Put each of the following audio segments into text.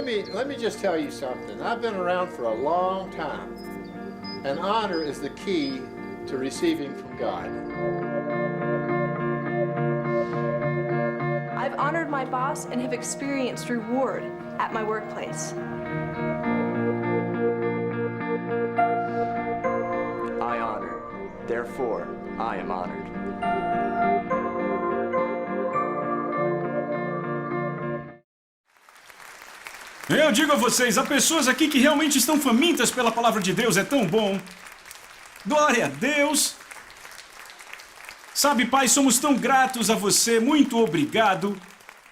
let me just tell you something. I've been around for a long time, and honor is the key to receiving from God. I've honored my boss and have experienced reward at my workplace. I honor, therefore I am honored. Eu digo a vocês, há pessoas aqui que realmente estão famintas pela palavra de Deus, é tão bom. Glória a Deus. Sabe, Pai, somos tão gratos a você, muito obrigado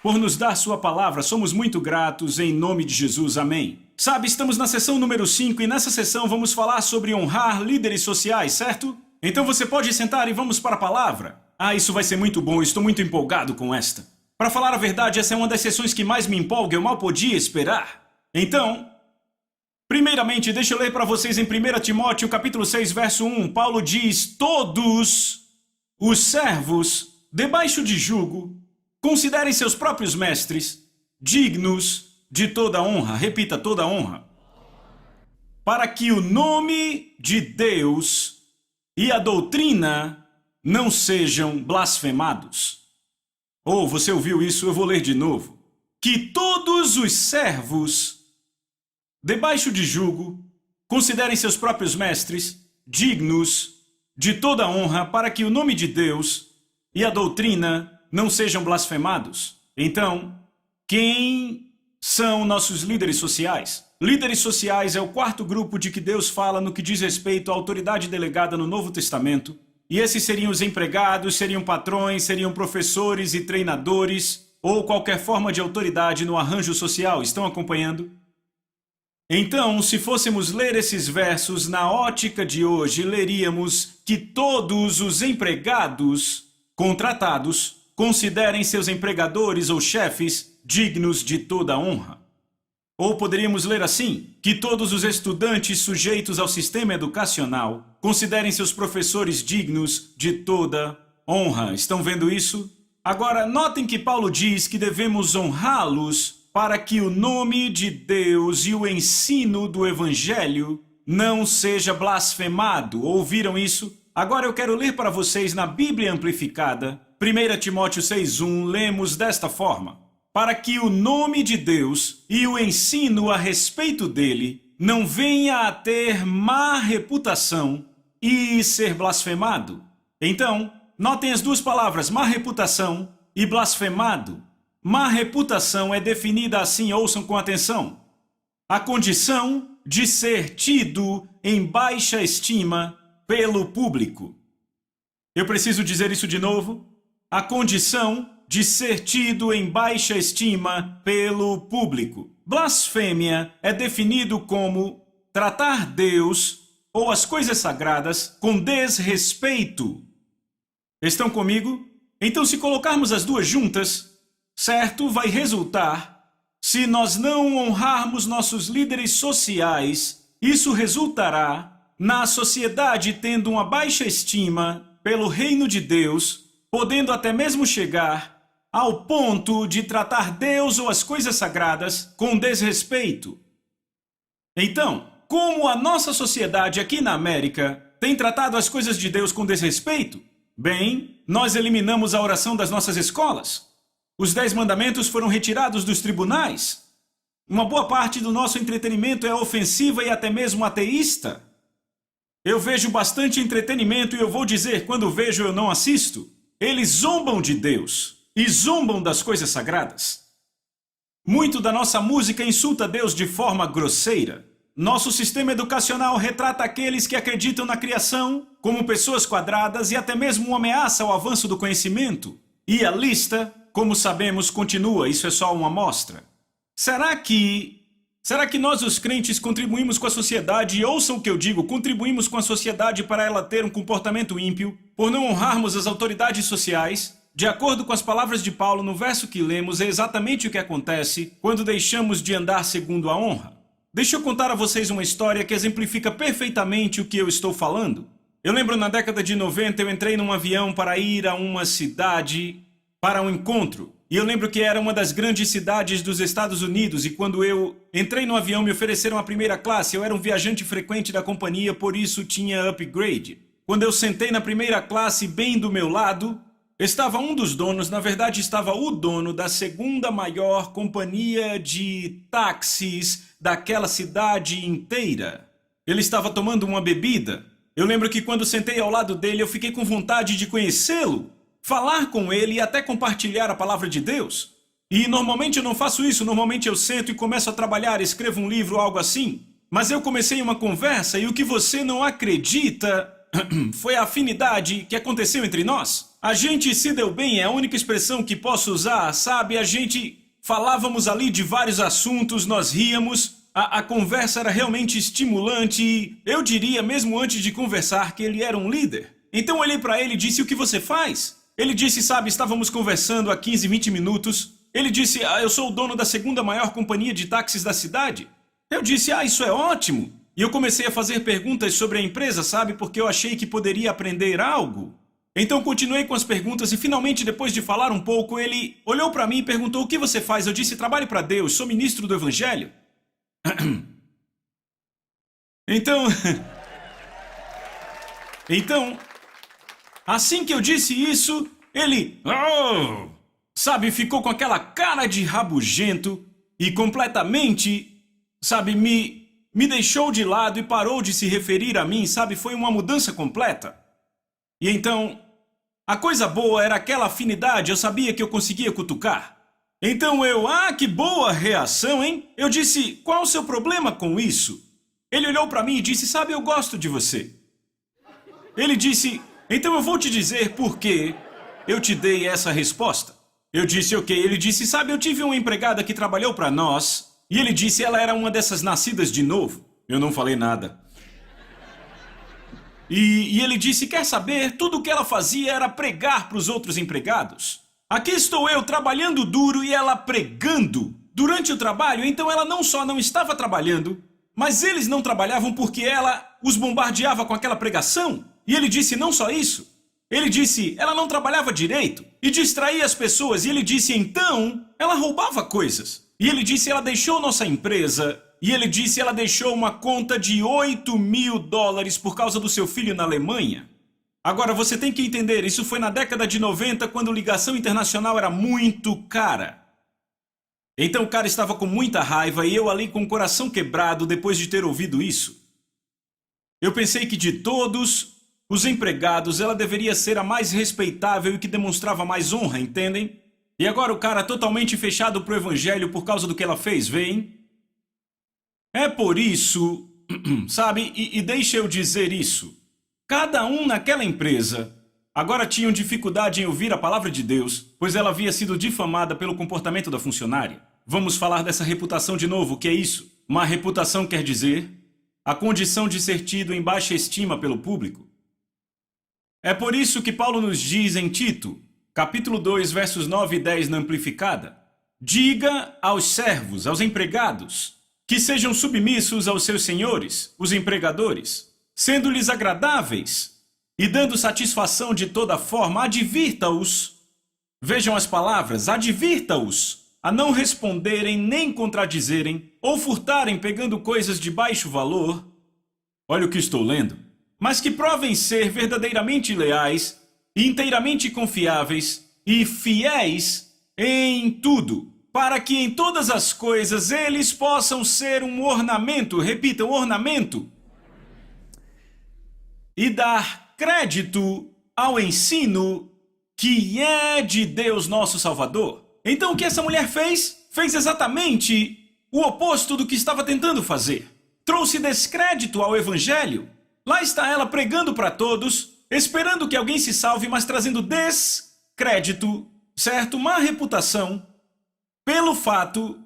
por nos dar sua palavra. Somos muito gratos em nome de Jesus, amém. Sabe, estamos na sessão número 5 e nessa sessão vamos falar sobre honrar líderes sociais, certo? Então você pode sentar e vamos para a palavra. Isso vai ser muito bom, estou muito empolgado com esta. Para falar a verdade, essa é uma das sessões que mais me empolga, eu mal podia esperar. Então, primeiramente, deixa eu ler para vocês em 1 Timóteo, capítulo 6, verso 1. Paulo diz, todos os servos, debaixo de jugo, considerem seus próprios mestres dignos de toda honra. Repita, toda honra. Para que o nome de Deus e a doutrina não sejam blasfemados. Você ouviu isso? Eu vou ler de novo. Que todos os servos, debaixo de jugo, considerem seus próprios mestres dignos de toda honra, para que o nome de Deus e a doutrina não sejam blasfemados. Então, quem são nossos líderes sociais? Líderes sociais é o quarto grupo de que Deus fala no que diz respeito à autoridade delegada no Novo Testamento. E esses seriam os empregados, seriam patrões, seriam professores e treinadores, ou qualquer forma de autoridade no arranjo social. Estão acompanhando? Então, se fôssemos ler esses versos na ótica de hoje, leríamos que todos os empregados contratados considerem seus empregadores ou chefes dignos de toda honra. Ou poderíamos ler assim, que todos os estudantes sujeitos ao sistema educacional considerem seus professores dignos de toda honra. Estão vendo isso? Agora, notem que Paulo diz que devemos honrá-los para que o nome de Deus e o ensino do Evangelho não seja blasfemado. Ouviram isso? Agora eu quero ler para vocês na Bíblia Amplificada, 1 Timóteo 6,1, lemos desta forma. Para que o nome de Deus e o ensino a respeito dele não venha a ter má reputação e ser blasfemado. Então, notem as duas palavras, má reputação e blasfemado. Má reputação é definida assim, ouçam com atenção. A condição de ser tido em baixa estima pelo público. Eu preciso dizer isso de novo? A condição de ser tido em baixa estima pelo público. Blasfêmia é definido como tratar Deus ou as coisas sagradas com desrespeito. Estão comigo? Então, se colocarmos as duas juntas, certo, vai resultar, se nós não honrarmos nossos líderes sociais, isso resultará na sociedade tendo uma baixa estima pelo reino de Deus, podendo até mesmo chegar ao ponto de tratar Deus ou as coisas sagradas com desrespeito. Então, como a nossa sociedade aqui na América tem tratado as coisas de Deus com desrespeito? Bem, nós eliminamos a oração das nossas escolas. Os 10 mandamentos foram retirados dos tribunais. Uma boa parte do nosso entretenimento é ofensiva e até mesmo ateísta. Eu vejo bastante entretenimento e eu vou dizer, quando vejo eu não assisto. Eles zombam de Deus e zombam das coisas sagradas. Muito da nossa música insulta Deus de forma grosseira. Nosso sistema educacional retrata aqueles que acreditam na criação como pessoas quadradas e até mesmo uma ameaça ao avanço do conhecimento. E a lista, como sabemos, continua, isso é só uma amostra. Será que nós os crentes contribuímos com a sociedade, e ouçam o que eu digo, contribuímos com a sociedade para ela ter um comportamento ímpio, por não honrarmos as autoridades sociais? De acordo com as palavras de Paulo no verso que lemos, é exatamente o que acontece quando deixamos de andar segundo a honra. Deixa eu contar a vocês uma história que exemplifica perfeitamente o que eu estou falando. Eu lembro na década de 90 eu entrei num avião para ir a uma cidade para um encontro. E eu lembro que era uma das grandes cidades dos Estados Unidos, e quando eu entrei no avião me ofereceram a primeira classe. Eu era um viajante frequente da companhia, por isso tinha upgrade. Quando eu sentei na primeira classe, bem do meu lado, estava um dos donos, na verdade estava o dono da segunda maior companhia de táxis daquela cidade inteira. Ele estava tomando uma bebida. Eu lembro que quando sentei ao lado dele, eu fiquei com vontade de conhecê-lo, falar com ele e até compartilhar a palavra de Deus. E normalmente eu não faço isso, normalmente eu sento e começo a trabalhar, escrevo um livro ou algo assim. Mas eu comecei uma conversa e o que você não acredita foi a afinidade que aconteceu entre nós. A gente se deu bem, é a única expressão que posso usar, sabe? A gente falávamos ali de vários assuntos, nós ríamos, a conversa era realmente estimulante e eu diria, mesmo antes de conversar, que ele era um líder. Então eu olhei para ele e disse, o que você faz? Ele disse, sabe, estávamos conversando há 15, 20 minutos. Ele disse, eu sou o dono da segunda maior companhia de táxis da cidade. Eu disse, isso é ótimo. E eu comecei a fazer perguntas sobre a empresa, sabe, porque eu achei que poderia aprender algo. Então continuei com as perguntas e finalmente, depois de falar um pouco, ele olhou para mim e perguntou, o que você faz? Eu disse, trabalho para Deus, sou ministro do Evangelho. Então, assim que eu disse isso, ele, sabe, ficou com aquela cara de rabugento e completamente, sabe, me deixou de lado e parou de se referir a mim, sabe, foi uma mudança completa. E então, a coisa boa era aquela afinidade, eu sabia que eu conseguia cutucar. Então que boa reação, hein? Eu disse, qual o seu problema com isso? Ele olhou para mim e disse, sabe, eu gosto de você. Ele disse, então eu vou te dizer por que eu te dei essa resposta. Eu disse, ok. Ele disse, sabe, eu tive uma empregada que trabalhou para nós, e ele disse, ela era uma dessas nascidas de novo. Eu não falei nada. E ele disse, quer saber, tudo o que ela fazia era pregar para os outros empregados. Aqui estou eu trabalhando duro e ela pregando. Durante o trabalho, então ela não só não estava trabalhando, mas eles não trabalhavam porque ela os bombardeava com aquela pregação. E ele disse, não só isso. Ele disse, ela não trabalhava direito e distraía as pessoas. E ele disse, então, ela roubava coisas. E ele disse, ela deixou nossa empresa. E ele disse, ela deixou uma conta de $8.000 por causa do seu filho na Alemanha. Agora, você tem que entender, isso foi na década de 90, quando ligação internacional era muito cara. Então o cara estava com muita raiva e eu ali com o coração quebrado depois de ter ouvido isso. Eu pensei que de todos os empregados, ela deveria ser a mais respeitável e que demonstrava mais honra, entendem? E agora o cara totalmente fechado pro evangelho por causa do que ela fez, veem? É por isso, sabe, e deixa eu dizer isso. Cada um naquela empresa agora tinham dificuldade em ouvir a palavra de Deus, pois ela havia sido difamada pelo comportamento da funcionária. Vamos falar dessa reputação de novo, o que é isso? Uma reputação quer dizer a condição de ser tido em baixa estima pelo público. É por isso que Paulo nos diz em Tito, capítulo 2, versos 9 e 10 na Amplificada, diga aos servos, aos empregados, que sejam submissos aos seus senhores, os empregadores, sendo-lhes agradáveis e dando satisfação de toda forma, advirta-os. Vejam as palavras, advirta-os a não responderem nem contradizerem ou furtarem pegando coisas de baixo valor. Olha o que estou lendo. Mas que provem ser verdadeiramente leais, inteiramente confiáveis e fiéis em tudo, para que em todas as coisas eles possam ser um ornamento, repitam, ornamento, e dar crédito ao ensino que é de Deus nosso Salvador. Então o que essa mulher fez? Fez exatamente o oposto do que estava tentando fazer. Trouxe descrédito ao evangelho. Lá está ela pregando para todos, esperando que alguém se salve, mas trazendo descrédito, certo? Má reputação, pelo fato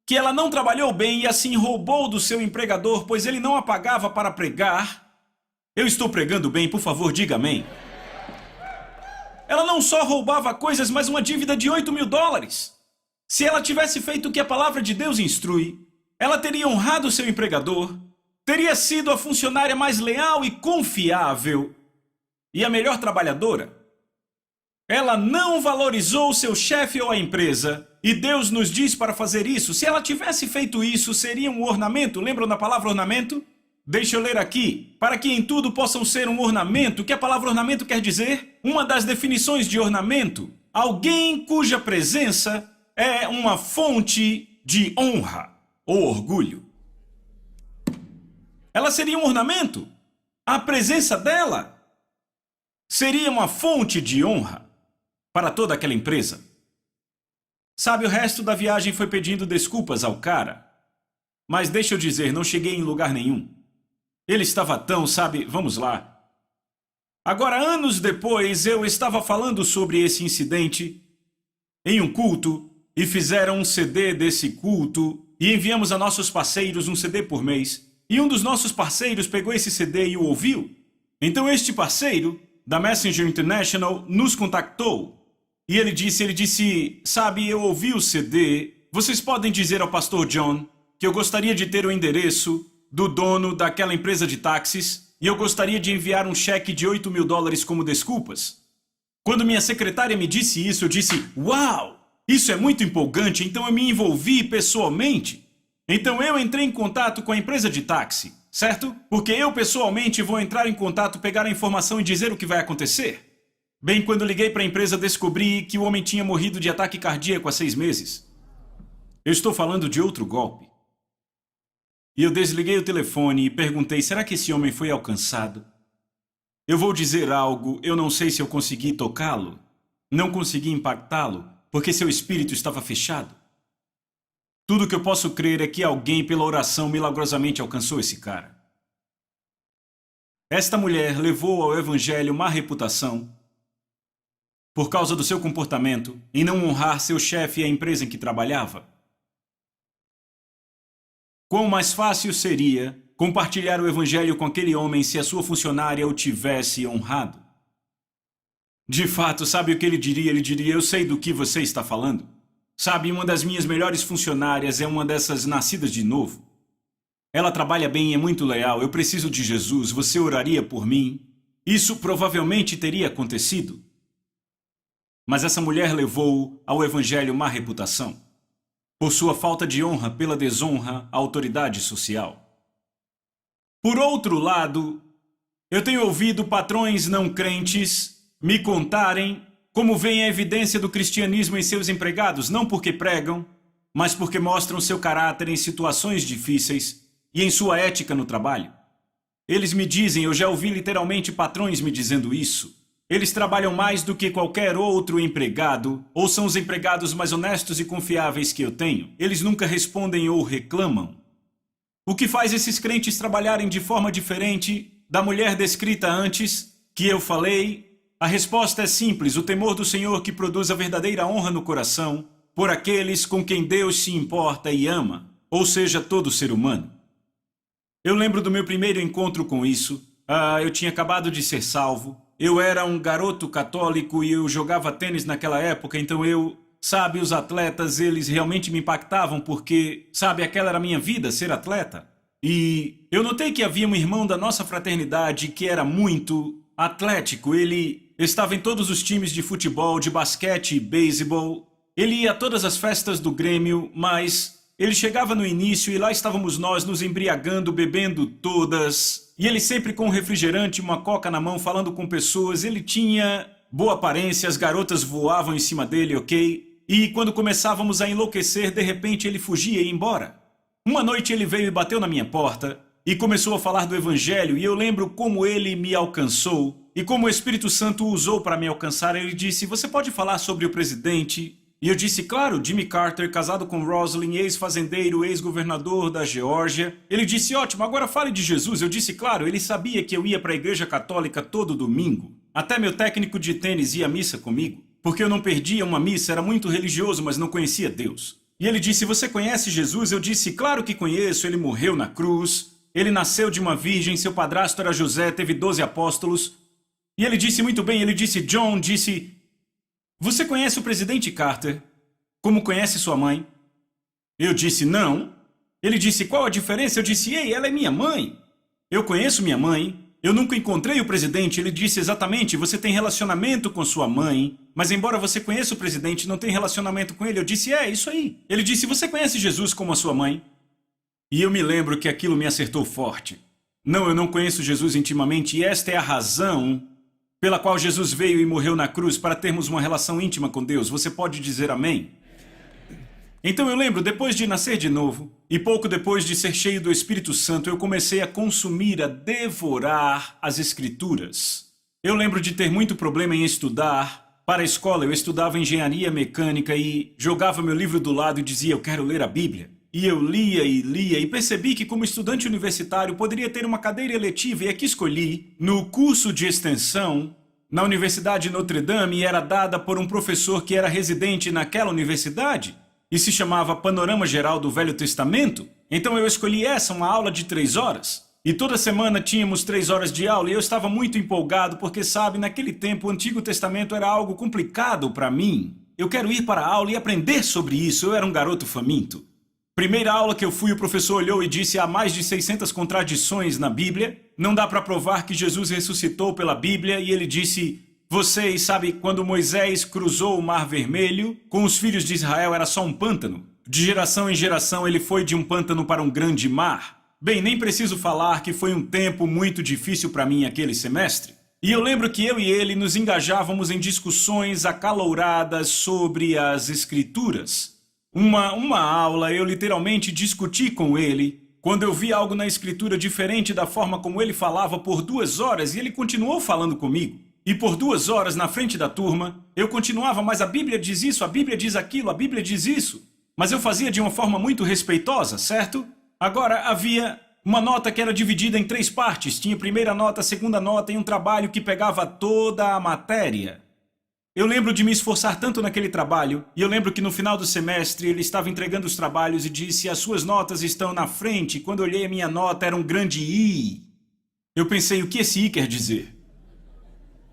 que ela não trabalhou bem e assim roubou do seu empregador, pois ele não a pagava para pregar. Eu estou pregando bem, por favor, diga amém. Ela não só roubava coisas, mas uma dívida de $8.000. Se ela tivesse feito o que a palavra de Deus instrui, ela teria honrado o seu empregador, teria sido a funcionária mais leal e confiável e a melhor trabalhadora. Ela não valorizou seu chefe ou a empresa. E Deus nos diz para fazer isso. Se ela tivesse feito isso, seria um ornamento. Lembram da palavra ornamento? Deixa eu ler aqui. Para que em tudo possam ser um ornamento. O que a palavra ornamento quer dizer? Uma das definições de ornamento. Alguém cuja presença é uma fonte de honra ou orgulho. Ela seria um ornamento. A presença dela seria uma fonte de honra para toda aquela empresa. Sabe, o resto da viagem foi pedindo desculpas ao cara. Mas deixa eu dizer, não cheguei em lugar nenhum. Ele estava tão, sabe, vamos lá. Agora, anos depois, eu estava falando sobre esse incidente em um culto e fizeram um CD desse culto e enviamos a nossos parceiros um CD por mês. E um dos nossos parceiros pegou esse CD e o ouviu. Então este parceiro, da Messenger International, nos contactou. E ele disse, sabe, eu ouvi o CD, vocês podem dizer ao pastor John que eu gostaria de ter o endereço do dono daquela empresa de táxis e eu gostaria de enviar um cheque de $8.000 como desculpas. Quando minha secretária me disse isso, eu disse, uau, isso é muito empolgante, então eu me envolvi pessoalmente. Então eu entrei em contato com a empresa de táxi, certo? Porque eu pessoalmente vou entrar em contato, pegar a informação e dizer o que vai acontecer. Bem, quando liguei para a empresa, descobri que o homem tinha morrido de ataque cardíaco há 6 meses. Eu estou falando de outro golpe. E eu desliguei o telefone e perguntei, será que esse homem foi alcançado? Eu vou dizer algo, eu não sei se eu consegui tocá-lo. Não consegui impactá-lo, porque seu espírito estava fechado. Tudo que eu posso crer é que alguém, pela oração, milagrosamente alcançou esse cara. Esta mulher levou ao evangelho má reputação por causa do seu comportamento em não honrar seu chefe e a empresa em que trabalhava. Quão mais fácil seria compartilhar o evangelho com aquele homem se a sua funcionária o tivesse honrado? De fato, sabe o que ele diria? Ele diria, eu sei do que você está falando. Sabe, uma das minhas melhores funcionárias é uma dessas nascidas de novo. Ela trabalha bem e é muito leal. Eu preciso de Jesus. Você oraria por mim? Isso provavelmente teria acontecido. Mas essa mulher levou ao evangelho má reputação por sua falta de honra pela desonra à autoridade social. Por outro lado, eu tenho ouvido patrões não crentes me contarem como vem a evidência do cristianismo em seus empregados, não porque pregam, mas porque mostram seu caráter em situações difíceis e em sua ética no trabalho. Eles me dizem, eu já ouvi literalmente patrões me dizendo isso. Eles trabalham mais do que qualquer outro empregado, ou são os empregados mais honestos e confiáveis que eu tenho. Eles nunca respondem ou reclamam. O que faz esses crentes trabalharem de forma diferente da mulher descrita antes, que eu falei? A resposta é simples, o temor do Senhor que produz a verdadeira honra no coração por aqueles com quem Deus se importa e ama, ou seja, todo ser humano. Eu lembro do meu primeiro encontro com isso. Eu tinha acabado de ser salvo. Eu era um garoto católico e eu jogava tênis naquela época, então sabe, os atletas, eles realmente me impactavam porque, sabe, aquela era a minha vida, ser atleta. E eu notei que havia um irmão da nossa fraternidade que era muito atlético. Ele estava em todos os times de futebol, de basquete e beisebol. Ele ia a todas as festas do Grêmio, mas ele chegava no início e lá estávamos nós nos embriagando, bebendo todas. E ele sempre com um refrigerante e uma coca na mão, falando com pessoas. Ele tinha boa aparência, as garotas voavam em cima dele, ok? E quando começávamos a enlouquecer, de repente ele fugia e ia embora. Uma noite ele veio e bateu na minha porta e começou a falar do evangelho, e eu lembro como ele me alcançou e como o Espírito Santo o usou para me alcançar. Ele disse, você pode falar sobre o presidente? E eu disse, claro, Jimmy Carter, casado com Rosalind, ex-fazendeiro, ex-governador da Geórgia. Ele disse, ótimo, agora fale de Jesus. Eu disse, claro, ele sabia que eu ia para a igreja católica todo domingo. Até meu técnico de tênis ia à missa comigo, porque eu não perdia uma missa, era muito religioso, mas não conhecia Deus. E ele disse, você conhece Jesus? Eu disse, claro que conheço, ele morreu na cruz, ele nasceu de uma virgem, seu padrasto era José, teve 12 apóstolos. E ele disse muito bem, ele disse, John, você conhece o presidente Carter como conhece sua mãe? Eu disse, não. Ele disse, qual a diferença? Eu disse, ei, ela é minha mãe. Eu conheço minha mãe, Eu nunca encontrei o presidente. Ele disse exatamente, você tem relacionamento com sua mãe, mas embora você conheça o presidente, não tem relacionamento com ele. Eu disse, isso aí. Ele disse, você conhece Jesus como a sua mãe? E eu me lembro que aquilo me acertou forte. Não, eu não conheço Jesus intimamente, e esta é a razão pela qual Jesus veio e morreu na cruz, para termos uma relação íntima com Deus. Você pode dizer amém? Então eu lembro, depois de nascer de novo, e pouco depois de ser cheio do Espírito Santo, eu comecei a consumir, a devorar as Escrituras. Eu lembro de ter muito problema em estudar. Para a escola eu estudava engenharia mecânica e jogava meu livro do lado e dizia, eu quero ler a Bíblia. E eu lia e percebi que como estudante universitário poderia ter uma cadeira eletiva e é que escolhi no curso de extensão na Universidade Notre Dame e era dada por um professor que era residente naquela universidade e se chamava Panorama Geral do Velho Testamento. Então eu escolhi uma aula de 3 horas. E toda semana tínhamos 3 horas de aula e eu estava muito empolgado porque, sabe, naquele tempo o Antigo Testamento era algo complicado para mim. Eu quero ir para a aula e aprender sobre isso, eu era um garoto faminto. Primeira aula que eu fui, o professor olhou e disse, há mais de 600 contradições na Bíblia, não dá para provar que Jesus ressuscitou pela Bíblia, e ele disse, vocês, sabe, quando Moisés cruzou o Mar Vermelho, com os filhos de Israel era só um pântano. De geração em geração ele foi de um pântano para um grande mar. Bem, nem preciso falar que foi um tempo muito difícil para mim aquele semestre. E eu lembro que eu e ele nos engajávamos em discussões acaloradas sobre as Escrituras. Uma aula eu literalmente discuti com ele quando eu vi algo na Escritura diferente da forma como ele falava por 2 horas e ele continuou falando comigo. E por 2 horas na frente da turma, eu continuava, mas a Bíblia diz isso, a Bíblia diz aquilo, a Bíblia diz isso. Mas eu fazia de uma forma muito respeitosa, certo? Agora, havia uma nota que era dividida em 3 partes. Tinha primeira nota, segunda nota e um trabalho que pegava toda a matéria. Eu lembro de me esforçar tanto naquele trabalho, e eu lembro que no final do semestre ele estava entregando os trabalhos e disse, as suas notas estão na frente. Quando eu olhei a minha nota era um grande I. Eu pensei, o que esse I quer dizer?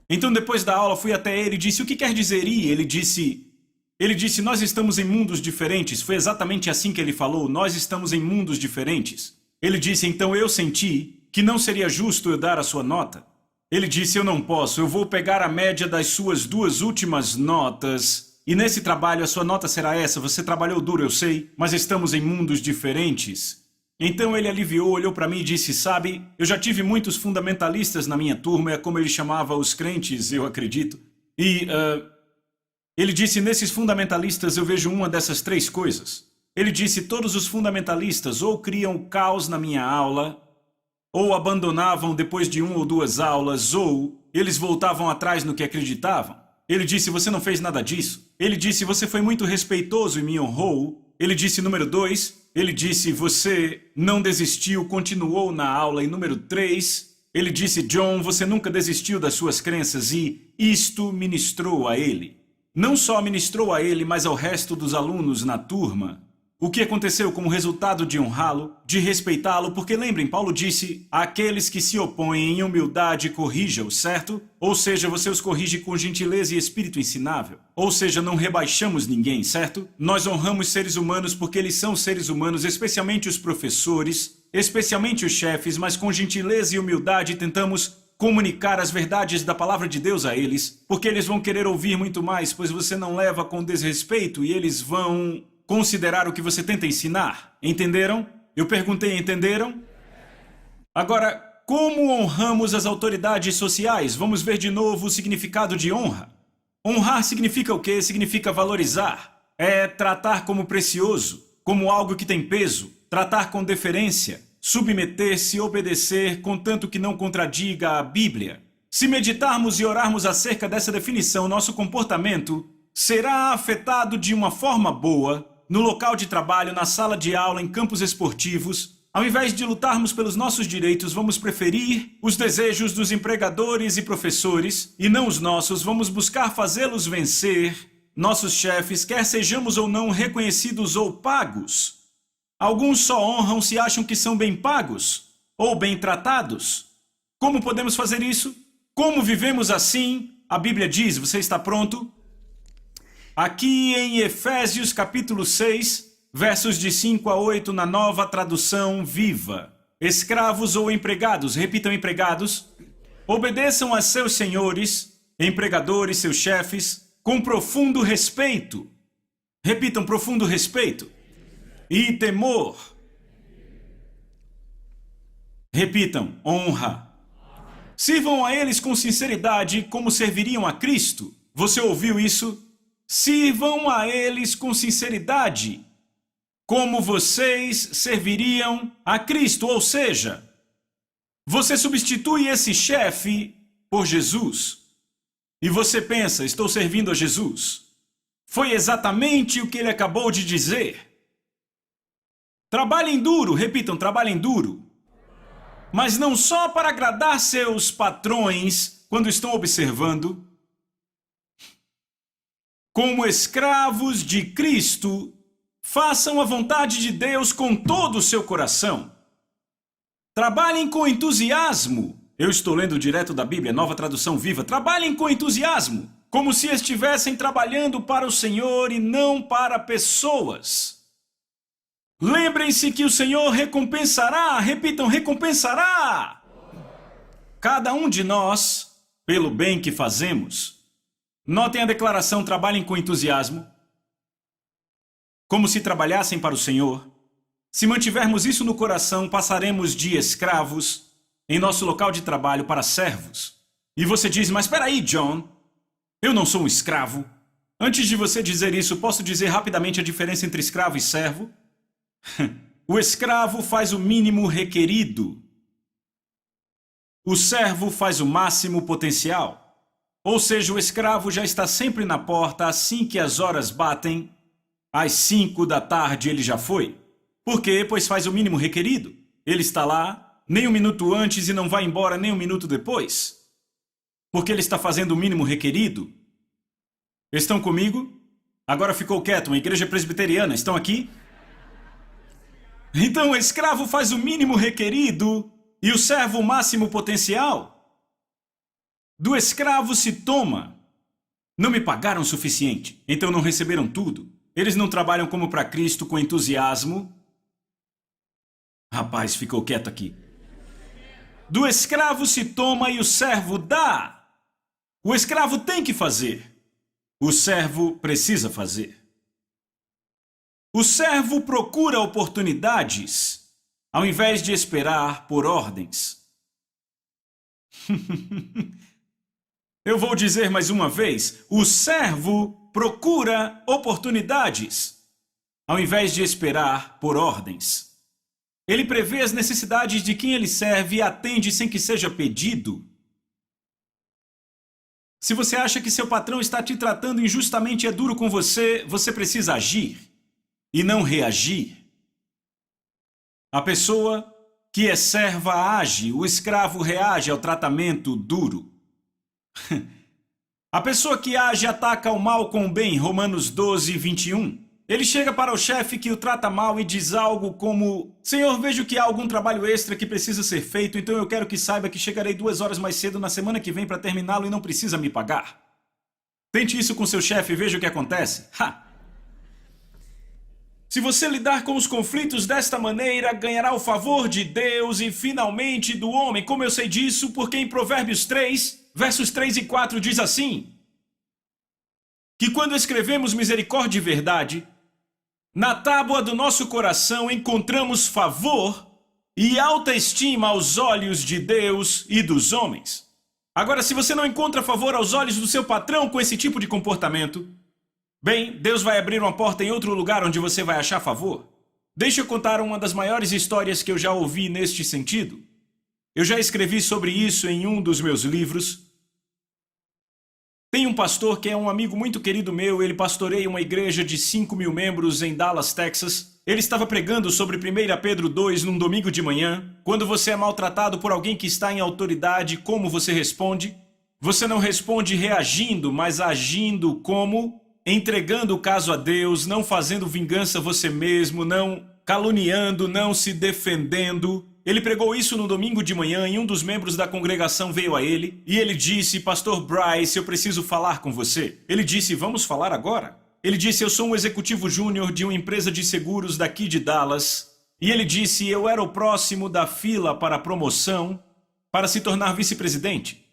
Então depois da aula fui até ele e disse, o que quer dizer I? Ele disse, nós estamos em mundos diferentes. Foi exatamente assim que ele falou, nós estamos em mundos diferentes. Ele disse, então eu senti que não seria justo eu dar a sua nota. Ele disse, eu não posso, eu vou pegar a média das suas 2 últimas notas e nesse trabalho a sua nota será essa, você trabalhou duro, eu sei, mas estamos em mundos diferentes. Então ele aliviou, olhou para mim e disse, sabe, eu já tive muitos fundamentalistas na minha turma, é como ele chamava os crentes, eu acredito. E ele disse, nesses fundamentalistas eu vejo uma dessas 3 coisas. Ele disse, todos os fundamentalistas ou criam caos na minha aula, ou abandonavam depois de 1 ou 2 aulas, ou eles voltavam atrás no que acreditavam. Ele disse, você não fez nada disso. Ele disse, você foi muito respeitoso e me honrou. Ele disse, número 2, ele disse, você não desistiu, continuou na aula. E número 3, ele disse, John, você nunca desistiu das suas crenças e isto ministrou a ele. Não só ministrou a ele, mas ao resto dos alunos na turma. O que aconteceu como resultado de honrá-lo, de respeitá-lo, porque lembrem, Paulo disse, aqueles que se opõem em humildade corrija-os, certo? Ou seja, você os corrige com gentileza e espírito ensinável. Ou seja, não rebaixamos ninguém, certo? Nós honramos seres humanos porque eles são seres humanos, especialmente os professores, especialmente os chefes, mas com gentileza e humildade tentamos comunicar as verdades da palavra de Deus a eles, porque eles vão querer ouvir muito mais, pois você não leva com desrespeito e eles vão considerar o que você tenta ensinar. Entenderam? Eu perguntei, entenderam? Agora, como honramos as autoridades sociais? Vamos ver de novo o significado de honra. Honrar significa o quê? Significa valorizar. É tratar como precioso, como algo que tem peso, tratar com deferência, submeter-se, obedecer, contanto que não contradiga a Bíblia. Se meditarmos e orarmos acerca dessa definição, nosso comportamento será afetado de uma forma boa no local de trabalho, na sala de aula, em campos esportivos. Ao invés de lutarmos pelos nossos direitos, vamos preferir os desejos dos empregadores e professores, e não os nossos. Vamos buscar fazê-los vencer, nossos chefes, quer sejamos ou não reconhecidos ou pagos. Alguns só honram se acham que são bem pagos ou bem tratados. Como podemos fazer isso? Como vivemos assim? A Bíblia diz, você está pronto? Aqui em Efésios capítulo 6, versos de 5 a 8 na Nova Tradução Viva. escravos ou empregados, repitam empregados, obedeçam a seus senhores, empregadores, seus chefes, com profundo respeito. Repitam, profundo respeito. E temor. Repitam, honra. Sirvam a eles com sinceridade como serviriam a Cristo. Você ouviu isso? Sirvam a eles com sinceridade como vocês serviriam a Cristo. Ou seja, você substitui esse chefe por Jesus. E você pensa, estou servindo a Jesus. Foi exatamente o que ele acabou de dizer. Trabalhem duro, repitam, trabalhem duro. Mas não só para agradar seus patrões quando estão observando. Como escravos de Cristo, façam a vontade de Deus com todo o seu coração. Trabalhem com entusiasmo. Eu estou lendo direto da Bíblia, Nova Tradução Viva. Trabalhem com entusiasmo, como se estivessem trabalhando para o Senhor e não para pessoas. Lembrem-se que o Senhor recompensará, repitam, recompensará cada um de nós pelo bem que fazemos. Notem a declaração, trabalhem com entusiasmo, como se trabalhassem para o Senhor. Se mantivermos isso no coração, passaremos de escravos em nosso local de trabalho para servos. E você diz, mas espera aí, John, eu não sou um escravo. Antes de você dizer isso, posso dizer rapidamente a diferença entre escravo e servo? O escravo faz o mínimo requerido. O servo faz o máximo potencial. Ou seja, o escravo já está sempre na porta assim que as horas batem. Às 5 da tarde ele já foi. Por quê? Pois faz o mínimo requerido. Ele está lá nem um minuto antes e não vai embora nem um minuto depois. Porque ele está fazendo o mínimo requerido. Estão comigo? Agora ficou quieto, uma igreja presbiteriana. Estão aqui? Então o escravo faz o mínimo requerido e o servo o máximo potencial. Do escravo se toma. Não me pagaram o suficiente, então não receberam tudo. Eles não trabalham como para Cristo com entusiasmo. Rapaz, ficou quieto aqui. Do escravo se toma e o servo dá. O escravo tem que fazer. O servo precisa fazer. O servo procura oportunidades, ao invés de esperar por ordens. Eu vou dizer mais uma vez, o servo procura oportunidades, ao invés de esperar por ordens. Ele prevê as necessidades de quem ele serve e atende sem que seja pedido. Se você acha que seu patrão está te tratando injustamente e é duro com você, você precisa agir e não reagir. A pessoa que é serva age, o escravo reage ao tratamento duro. A pessoa que age ataca o mal com o bem, Romanos 12, 21. Ele chega para o chefe que o trata mal e diz algo como: Senhor, vejo que há algum trabalho extra que precisa ser feito, então eu quero que saiba que chegarei 2 horas mais cedo na semana que vem para terminá-lo e não precisa me pagar. Tente isso com seu chefe e veja o que acontece. Se você lidar com os conflitos desta maneira, ganhará o favor de Deus e finalmente do homem. Como eu sei disso? Porque em Provérbios 3, versos 3 e 4 diz assim: que quando escrevemos misericórdia e verdade, na tábua do nosso coração encontramos favor e alta estima aos olhos de Deus e dos homens. Agora, se você não encontra favor aos olhos do seu patrão com esse tipo de comportamento, bem, Deus vai abrir uma porta em outro lugar onde você vai achar favor. Deixa eu contar uma das maiores histórias que eu já ouvi neste sentido. Eu já escrevi sobre isso em um dos meus livros. Tem um pastor que é um amigo muito querido meu, ele pastoreia uma igreja de 5.000 membros em Dallas, Texas. Ele estava pregando sobre 1 Pedro 2 num domingo de manhã. Quando você é maltratado por alguém que está em autoridade, como você responde? Você não responde reagindo, mas agindo como? Entregando o caso a Deus, não fazendo vingança você mesmo, não caluniando, não se defendendo. Ele pregou isso no domingo de manhã e um dos membros da congregação veio a ele e ele disse: Pastor Bryce, eu preciso falar com você. Ele disse: vamos falar agora? Ele disse: eu sou um executivo júnior de uma empresa de seguros daqui de Dallas E ele disse: eu era o próximo da fila para a promoção para se tornar vice-presidente.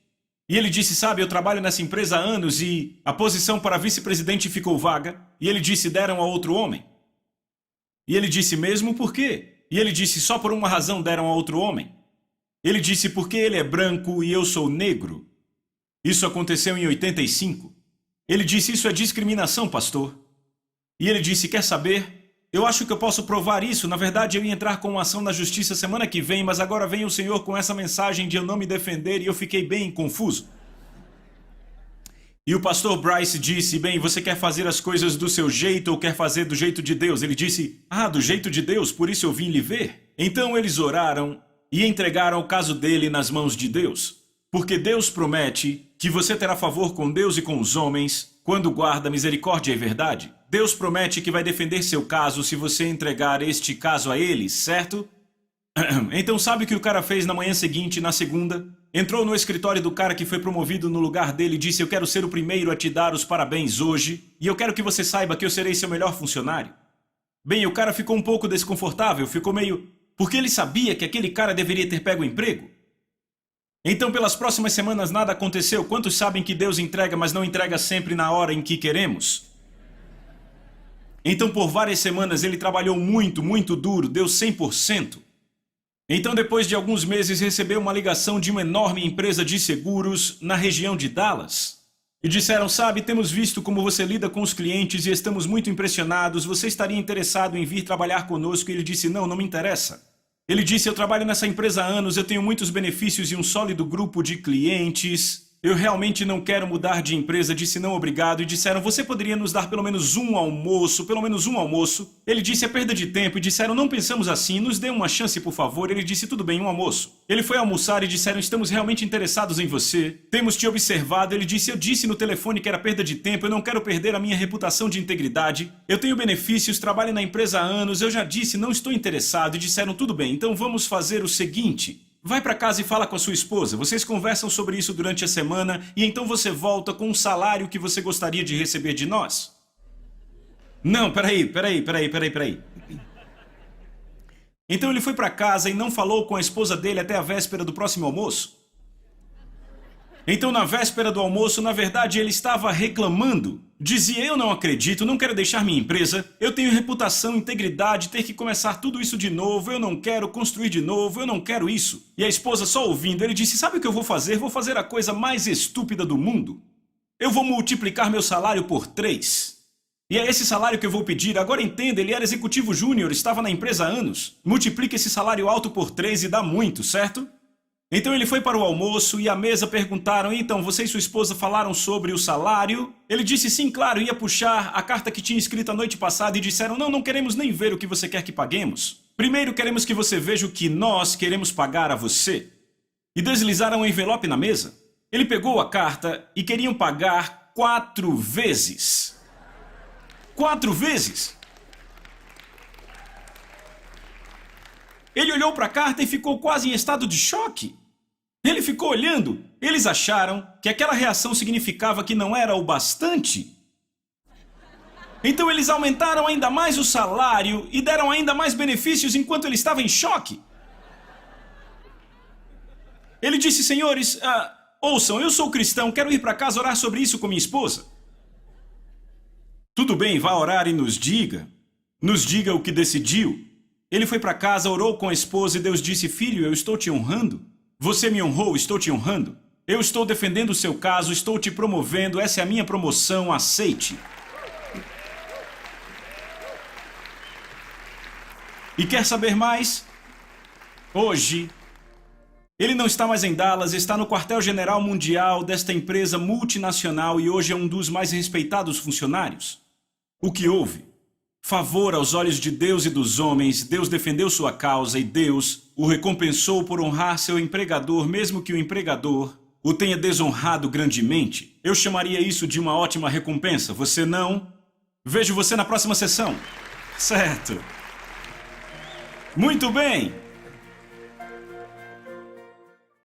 E ele disse: sabe, eu trabalho nessa empresa há anos e a posição para vice-presidente ficou vaga. E ele disse: deram a outro homem. E ele disse: mesmo por quê? E ele disse: só por uma razão deram a outro homem. Ele disse: porque ele é branco e eu sou negro. Isso aconteceu em 85. Ele disse: isso é discriminação, pastor. E ele disse: quer saber? Eu acho que eu posso provar isso. Na verdade, eu ia entrar com uma ação na justiça semana que vem, mas agora vem o Senhor com essa mensagem de eu não me defender e eu fiquei bem confuso. E o pastor Bryce disse: bem, você quer fazer as coisas do seu jeito ou quer fazer do jeito de Deus? Ele disse: do jeito de Deus, por isso eu vim lhe ver. Então eles oraram e entregaram o caso dele nas mãos de Deus. Porque Deus promete que você terá favor com Deus e com os homens quando guarda misericórdia e verdade. Deus promete que vai defender seu caso se você entregar este caso a ele, certo? Então sabe o que o cara fez na manhã seguinte, na segunda? Entrou no escritório do cara que foi promovido no lugar dele e disse: eu quero ser o primeiro a te dar os parabéns hoje e eu quero que você saiba que eu serei seu melhor funcionário. Bem, o cara ficou um pouco desconfortável, ficou meio... porque ele sabia que aquele cara deveria ter pego o emprego. Então, pelas próximas semanas nada aconteceu. Quantos sabem que Deus entrega, mas não entrega sempre na hora em que queremos? Então, por várias semanas, ele trabalhou muito, muito duro, deu 100%. Então, depois de alguns meses, recebeu uma ligação de uma enorme empresa de seguros na região de Dallas. E disseram: sabe, temos visto como você lida com os clientes e estamos muito impressionados. Você estaria interessado em vir trabalhar conosco? E ele disse: não me interessa. Ele disse: eu trabalho nessa empresa há anos, eu tenho muitos benefícios e um sólido grupo de clientes. Eu realmente não quero mudar de empresa. Disse: não, obrigado. E disseram: você poderia nos dar pelo menos um almoço? Pelo menos um almoço. Ele disse: é perda de tempo. E disseram: não pensamos assim, nos dê uma chance, por favor. Ele disse: tudo bem, um almoço. Ele foi almoçar e disseram: estamos realmente interessados em você. Temos te observado. Ele disse: eu disse no telefone que era perda de tempo, eu não quero perder a minha reputação de integridade. Eu tenho benefícios, trabalho na empresa há anos, eu já disse, não estou interessado. E disseram: tudo bem, então vamos fazer o seguinte... vai para casa e fala com a sua esposa. Vocês conversam sobre isso durante a semana e então você volta com um salário que você gostaria de receber de nós. Não, peraí. Então ele foi para casa e não falou com a esposa dele até a véspera do próximo almoço. Então na véspera do almoço, na verdade, ele estava reclamando. Dizia: eu não acredito, não quero deixar minha empresa, eu tenho reputação, integridade, ter que começar tudo isso de novo, eu não quero construir de novo, eu não quero isso. E a esposa só ouvindo, ele disse: sabe o que eu vou fazer? Vou fazer a coisa mais estúpida do mundo. Eu vou multiplicar meu salário por 3. E é esse salário que eu vou pedir. Agora entenda, ele era executivo júnior, estava na empresa há anos. Multiplica esse salário alto por 3 e dá muito, certo? Então ele foi para o almoço e à mesa perguntaram: então, você e sua esposa falaram sobre o salário? Ele disse: sim, claro, ia puxar a carta que tinha escrito a noite passada e disseram: não queremos nem ver o que você quer que paguemos. Primeiro queremos que você veja o que nós queremos pagar a você. E deslizaram o envelope na mesa. Ele pegou a carta e queriam pagar 4 vezes. 4 vezes! Ele olhou para a carta e ficou quase em estado de choque. Ele ficou olhando. Eles acharam que aquela reação significava que não era o bastante. Então eles aumentaram ainda mais o salário e deram ainda mais benefícios enquanto ele estava em choque. Ele disse: senhores, ouçam, eu sou cristão, quero ir para casa orar sobre isso com minha esposa. Tudo bem, vá orar e nos diga. Nos diga o que decidiu. Ele foi para casa, orou com a esposa e Deus disse: filho, eu estou te honrando. Você me honrou, estou te honrando. Eu estou defendendo o seu caso, estou te promovendo, essa é a minha promoção, aceite. E quer saber mais? Hoje, ele não está mais em Dallas, está no quartel-general mundial desta empresa multinacional e hoje é um dos mais respeitados funcionários. O que houve? Favor aos olhos de Deus e dos homens, Deus defendeu sua causa e Deus o recompensou por honrar seu empregador, mesmo que o empregador o tenha desonrado grandemente. Eu chamaria isso de uma ótima recompensa, você não? Vejo você na próxima sessão. Certo. Muito bem.